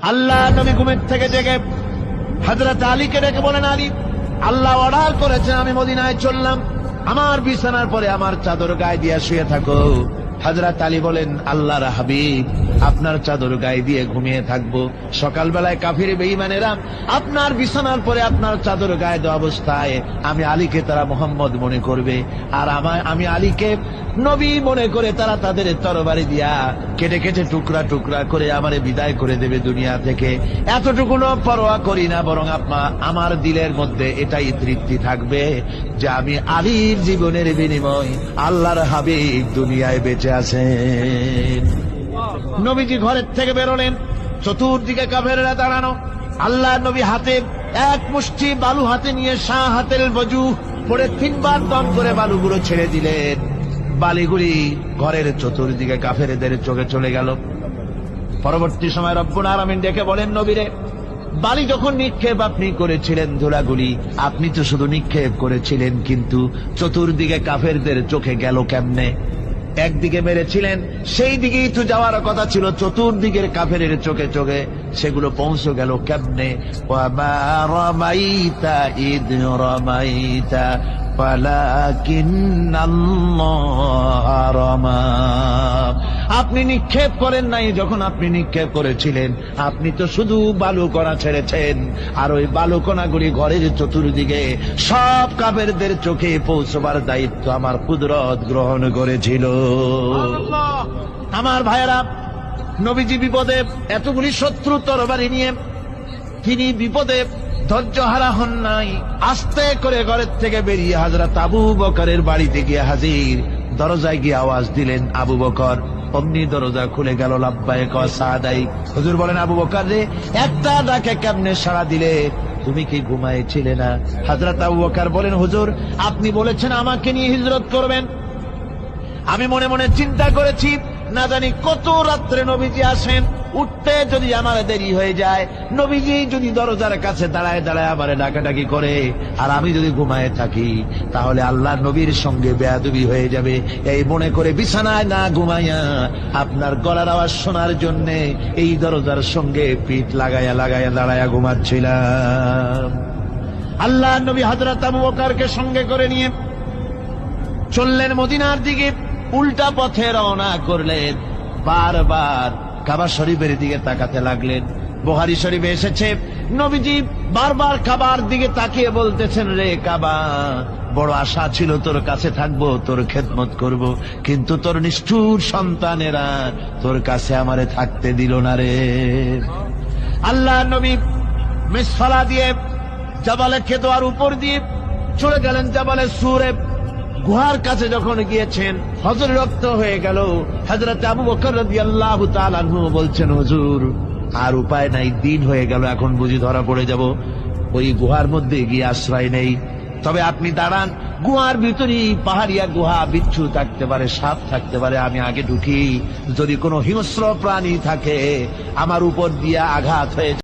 আল্লাহ নবী ঘুমের থেকে জেগে হযরত আলীকে ডেকে বলেন, আলী, আল্লাহ অর্ডার করেছেন আমি মদিনায় চললাম, আমার বিছানার পরে আমার চাদর গায়ে দিয়ে শুয়ে থাকো। হযরত আলী বলেন, আল্লাহর হাবিব, আপনার চাদর গায়ে দিয়ে ঘুমিয়ে থাকবো। সকালবেলায় কাফির বেঈমানেরা আপনার বিছানার পরে আপনার চাদর গায়ে দেওয়া অবস্থায় আমি আলীকে তারা মোহাম্মদ মনে করবে, আর আমি আলীকে নবী মনে করে তারা তাদের তরবারি দিয়া কেটে কেটে টুকরা টুকরা করে আমারে বিদায় করে দেবে দুনিয়া থেকে। এতটুকুনো পরোয়া করি না, বরং আমার দিলের মধ্যে এটাই তৃপ্তি থাকবে যে আমি আলীর জীবনের বিনিময় আল্লাহর হাবিব দুনিয়ায় বেঁচে আছেন। নবীজি ঘরের থেকে বেরোলেন, চতুর্দিকে কাফেররা দাঁড়ানো। আল্লাহ নবী হাতে এক মুষ্টি বালু হাতে নিয়ে শাহ হাতের বজু পরে 3 বার দম করে বালুগুলো ছেড়ে দিলেন। বালিগুলি ঘরের চতুর্দিকে কাফেরদের চোখে চলে গেল। পরবর্তী সময় রব্বুল আলামিন ডেকে বলেন, নবীরে, বালি যখন নিক্ষেপ আপনি করেছিলেন ধুলাগুলি, আপনি তো শুধু নিক্ষেপ করেছিলেন, কিন্তু চতুর্দিকে কাফেরদের চোখে গেল কেমনে? একদিকে মেরেছিলেন, সেই দিকেই তো যাওয়ার কথা ছিল, চতুর্দিকের কাফেরের চোখে চোখে সেগুলো পৌঁছে গেল কেমনে? ওয়ামা রামাইতা ইদ রামাইতা ওয়ালাকিন্নাল্লাহ রামা। আপনি নিক্ষেপ করেন নাই, যখন আপনি নিক্ষেপ করেছিলেন আপনি তো শুধু বালুকণা ছেড়েছেন, আর ওই বালুকণাগুলি ঘরের চতুর্দিকে সব কাফেরদের চোখে পৌঁছবার দায়িত্ব আমার কুদরত গ্রহণ করেছিল। আমার ভাইয়েরা, নবীজি বিপদে, এতগুলি শত্রু তরবারি নিয়ে তিনি বিপদে ধৈর্য হারা হন নাই। আস্তে করে ঘরের থেকে বেরিয়ে হযরত আবু বকরের বাড়িতে গিয়ে হাজির। দরজায় গিয়ে আওয়াজ দিলেন, আবু বকর। অমনি দরজা খুলে গেল। লাব্বাইক ওয়া সাদাইক। হুজুর বলেন, আবু বকর রে, একটা ডাকে কেমনে সাড়া দিলে? তুমি কি ঘুমাইছিলে না? হযরত আবু বকর বলেন, হুজুর, আপনি বলেছেন আমাকে নিয়ে হিজরত করবেন, আমি মনে মনে চিন্তা করেছি, না জানি কত রাত্রে নবীজি আসেন, উঠতে যদি আমার দেরি হয়ে যায়, নবীজি যদি দরজার কাছে দাঁড়ায় দাঁড়ায় আমারে ডাকাডাকি করে, আর আমি যদি ঘুমায় থাকি, তাহলে আল্লাহ নবীর সঙ্গে বেয়াদবি হয়ে যাবে। এই মনে করে বিছানায় না ঘুমাইয়া আপনার গলার আওয়াজ শোনার জন্য এই দরজার সঙ্গে পিঠ লাগাইয়া লাগাইয়া দাঁড়াইয়া ঘুমাচ্ছিলাম। আল্লাহ নবী হযরত আবু বকরকে সঙ্গে করে নিয়ে চললেন মদিনার দিকে। উল্টা পথে রওনা করলেন। বারবার কাবা শরীফের দিকে তাকাতে লাগলেন। বুখারী শরীফে এসেছে, নবীজি বারবার কাবার দিকে তাকিয়ে বলতেছেন, রে কাবা, বড় আশা ছিল তোর কাছে থাকবো, তোর খেদমত করব, কিন্তু তোর নিষ্ঠুর সন্তানেরা তোর কাছে আমারে থাকতে দিল না রে। আল্লাহ নবী মিসফালা দিয়ে জাবালে কেদোয়ার উপর দিয়ে চলে গেলেন জাবালে সুরে। গুহার কাছে যখন গিয়েছেন, হযরত রক্ত হয়ে গেল। হযরত আবু বকর রাদিয়াল্লাহু তাআলা আনহু বলছেন, হুজুর, আর উপায় নাই, দিন হয়ে গেল, এখন বুঝি ধরা পড়ে যাব, ওই গুহার মধ্যে গিয়ে আশ্রয় নেই। তবে আপনি দাঁড়ান, গুহার ভিতরেই পাহাড়িয়া গুহা, বিচ্ছু থাকতে পারে, সাপ থাকতে পারে, আমি আগে ঢুকি, যদি কোনো হিংস্র প্রাণী থাকে আমার উপর দিয়ে আঘাত হয়ে